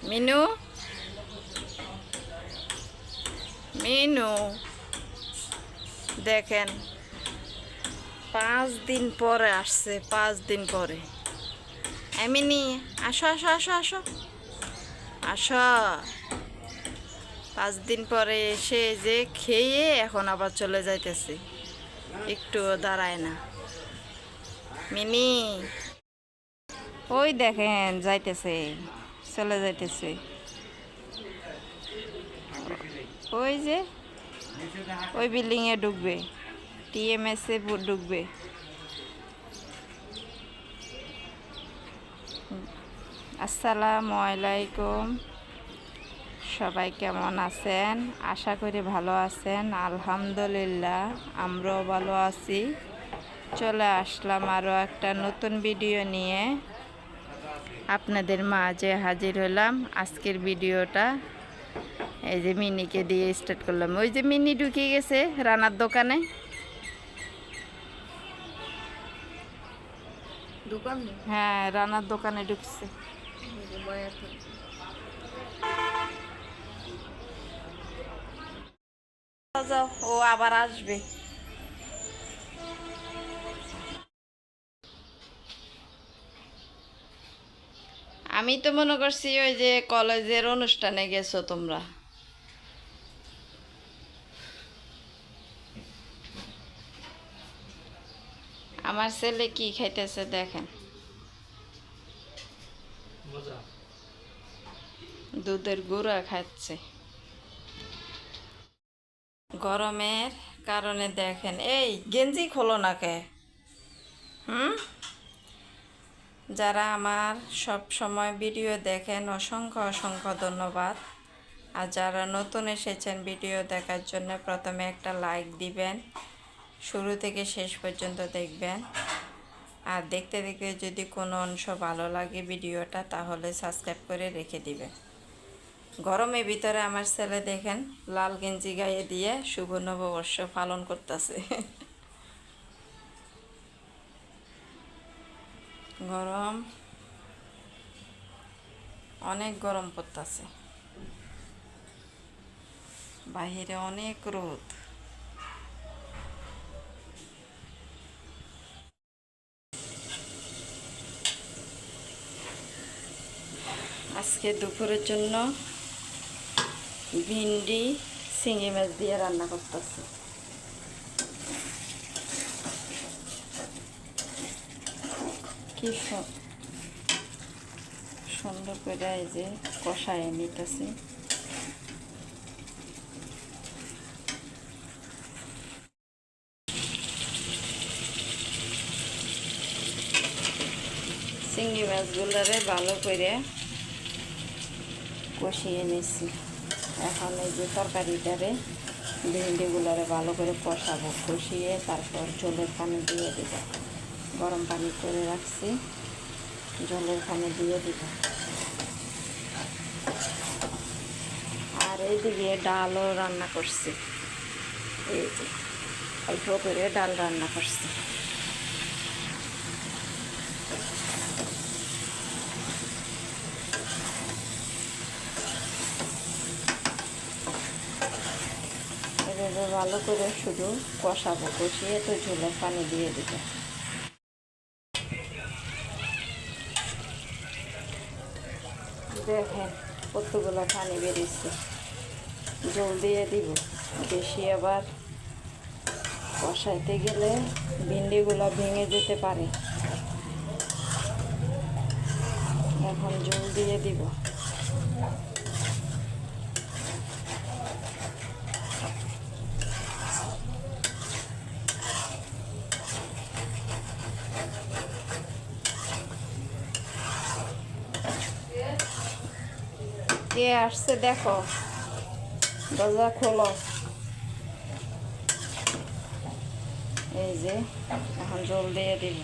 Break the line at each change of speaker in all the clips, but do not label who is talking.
মিনু মিনু দেখেন 5 দিন পরে আসছে, 5 দিন পরে। মিনি আসো আসো আসো আসো আসো। 5 দিন পরে এসে যে খেয়ে এখন আবার চলে যাইতেছে, একটুও দাঁড়ায় না। মিনি ওই দেখেন যাইতেছে, চলে যাইতেছে। ওই যে ওই বিল্ডিংয়ে ঢুকবে, টিএমএসে ঢুকবে। আসসালামু আলাইকুম, সবাই কেমন আছেন? আশা করি ভালো আছেন। আলহামদুলিল্লাহ আমরাও ভালো আছি। চলে আসলাম আরও একটা নতুন ভিডিও নিয়ে, আপনাদের মাঝে হাজির হলাম। আজকের ভিডিওটা এই যে মিনিকে দিয়ে স্টার্ট করলাম। ওই যে মিনি ঢুকে গেছে রানার দোকানে। হ্যাঁ, রানার দোকানে ঢুকছে। যাও, ও আবার আসবে। আমি তো মনে করছি ওই যে কলেজের অনুষ্ঠানে গেছো তোমরা। আমার ছেলে কি খাইতেছে দেখেন, দুধের গুঁড়া খাচ্ছে। গরমের কারণে দেখেন, এই গেঞ্জি খোলো না কে? যারা আমার সব সময় ভিডিও দেখেন অসংখ্য অসংখ্য ধন্যবাদ। আর যারা নতুন এসেছেন ভিডিও দেখার জন্য প্রথমে একটা লাইক দিবেন, শুরু থেকে শেষ পর্যন্ত দেখবেন। আর দেখতে দেখতে যদি কোনো অংশ ভালো লাগে ভিডিওটা, তাহলে সাবস্ক্রাইব করে রেখে দিবেন। গরমের ভিতরে আমার ছেলে দেখেন লাল গেঞ্জি গায়ে দিয়ে শুভ নববর্ষ পালন করতেছে। গরম, অনেক গরম পড়তেছে, বাহিরে অনেক রোদ। আজকে দুপুরের জন্য ভিন্ডি শিঙি মাছ দিয়ে রান্না করতেছি। কি সুন্দর করে এই যে কষায় নিতেছি। চিংড়ি মাছগুলোরে ভালো করে কষিয়ে নিচ্ছি। এখন এই যে তরকারিটারে ভিন্ডিগুলোরে ভালো করে কষাবো, কষিয়ে তারপর ঝোলের পানি দিয়ে দিব। গরম পানি করে রাখছি, ঝোলের পানি দিয়ে দিব। আর এইদিকে ডালও রান্না করছি, এই যে অল্প করে ডাল রান্না করছি। এভাবে ভালো করে শুধু কষাবো, কষিয়ে তো ঝোলের পানি দিয়ে দিব। দেখেন কতগুলো পানি বেরিয়েছে, জল দিয়ে দিব। বেশি আবার কষাইতে গেলে ভিন্ডিগুলো ভেঙে যেতে পারে। এখন জল দিয়ে দিব। কে আসছে দেখো, দরজা খোলো। এই যে এখন জল দিয়ে দিব।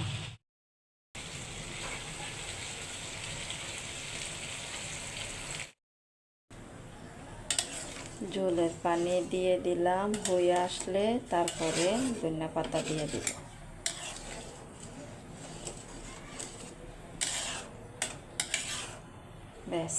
ঝোলের পানি দিয়ে দিলাম, হয়ে আসলে তারপরে ধনিয়া পাতা দিয়ে দিব। ব্যাস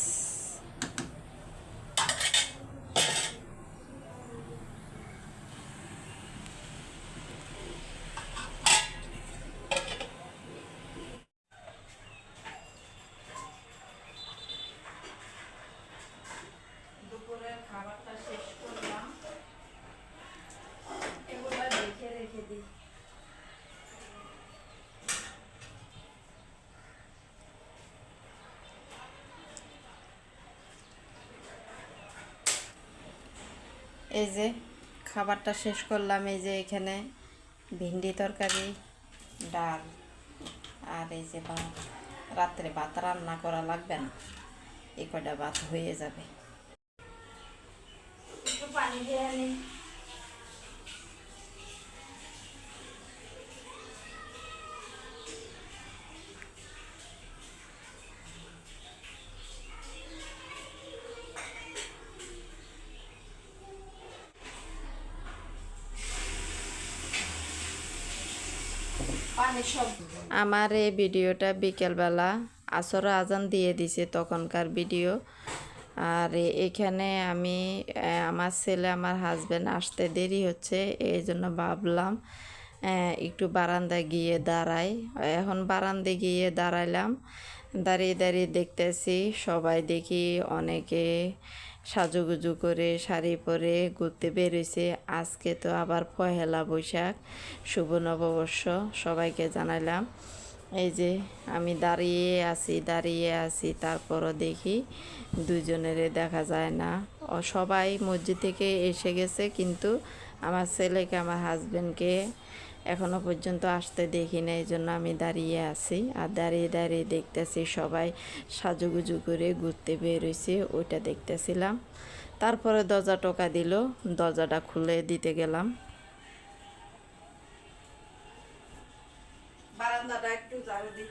এই যে খাবারটা শেষ করলাম। এই যে এখানে ভিন্ডি তরকারি, ডাল, আর এই যে ভাত। রাত্রে ভাত রান্না করা লাগবে না, এই কয়টা ভাত হয়ে যাবে। একটু পানি দিয়ে আনি। আমার এই ভিডিওটা বিকেলবেলা আসর আজান দিয়ে দিছে তখনকার ভিডিও। আর এখানে আমি আমার ছেলে আমার হাজব্যান্ড আসতে দেরি হচ্ছে, এই জন্য ভাবলাম একটু বারান্দায় গিয়ে দাঁড়াই। এখন বারান্দায় গিয়ে দাঁড়াইলাম, দাঁড়িয়ে দাঁড়িয়ে দেখতেছি সবাই দেখি অনেকে সাজুগুজু করে শাড়ি পরে ঘুরতে বেরোইছে। আজকে তো আবার পহেলা বৈশাখ, শুভ নববর্ষ, সবাইকে জানাইলাম। এই যে আমি দাঁড়িয়ে আছি, তারপরও দেখি দুজনেরে দেখা যায় না। সবাই মসজিদ থেকে এসে গেছে, কিন্তু আমার ছেলেকে আমার হাজব্যান্ডকে এখনো পর্যন্ত আসতে দেখি না। এই জন্য আমি দাঁড়িয়ে আছি, আর দাঁড়িয়ে দাঁড়িয়ে দেখতেছি সবাই সাজুগুজু করে ঘুরতে বেরোইছে, ওইটা দেখতেছিলাম। তারপরে দরজা টোকা দিল, দরজাটা খুলে দিতে গেলাম। বারান্দাটা একটু ঝাড়ু দিই।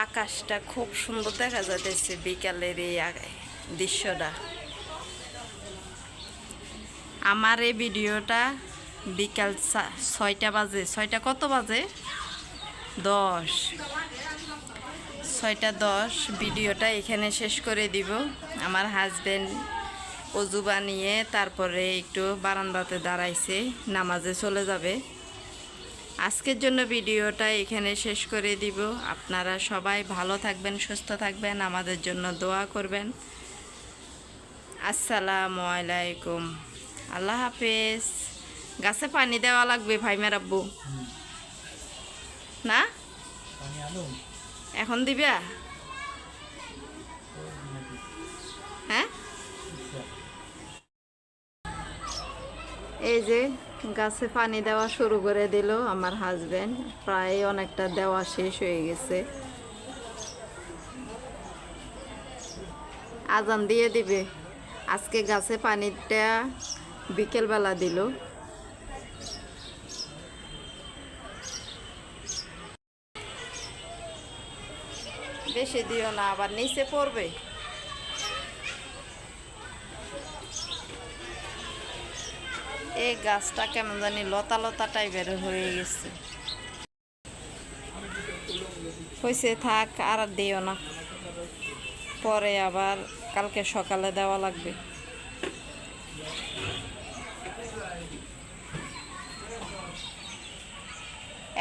আকাশটা খুব সুন্দর দেখা যাচ্ছে বিকালের এই দৃশ্যটা। আমার এই ভিডিওটা বিকাল 6টা বাজে, 6টা কত বাজে 10, 6টা 10 ভিডিওটা এখানে শেষ করে দিব। আমার হাজব্যান্ড অজু বানিয়ে তারপরে একটু বারান্দাতে দাঁড়াইছে, নামাজে চলে যাবে। আজকের জন্য ভিডিওটা এখানে শেষ করে দিব। আপনারা সবাই ভালো থাকবেন, সুস্থ থাকবেন, আমাদের জন্য দোয়া করবেন। আসসালামু আলাইকুম, আল্লাহ হাফেজ। গাছে পানি দেওয়া লাগবে ভাইমার আব্বু না? এখন দিবা? হ্যাঁ, এই যে গাছে পানি দেওয়া শুরু করে দিল আমার হাজবেন্ড। প্রায় অনেকটা দেওয়া শেষ হয়ে গেছে, আজান দিয়ে দিবে। আজকে গাছে পানিটা বিকেলবেলা দিল। বেশি দিও না, আবার নিচে পড়বে। এই গাছটা কেমন জানি লতা লতা টাইপের হয়ে গেছে। হয়েছে, থাক, আর দিও না, পরে আবার কালকে সকালে দেওয়া লাগবে।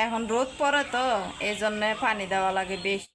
এখন রোদ পড়ে তো, এই জন্য পানি দেওয়া লাগে বেশি।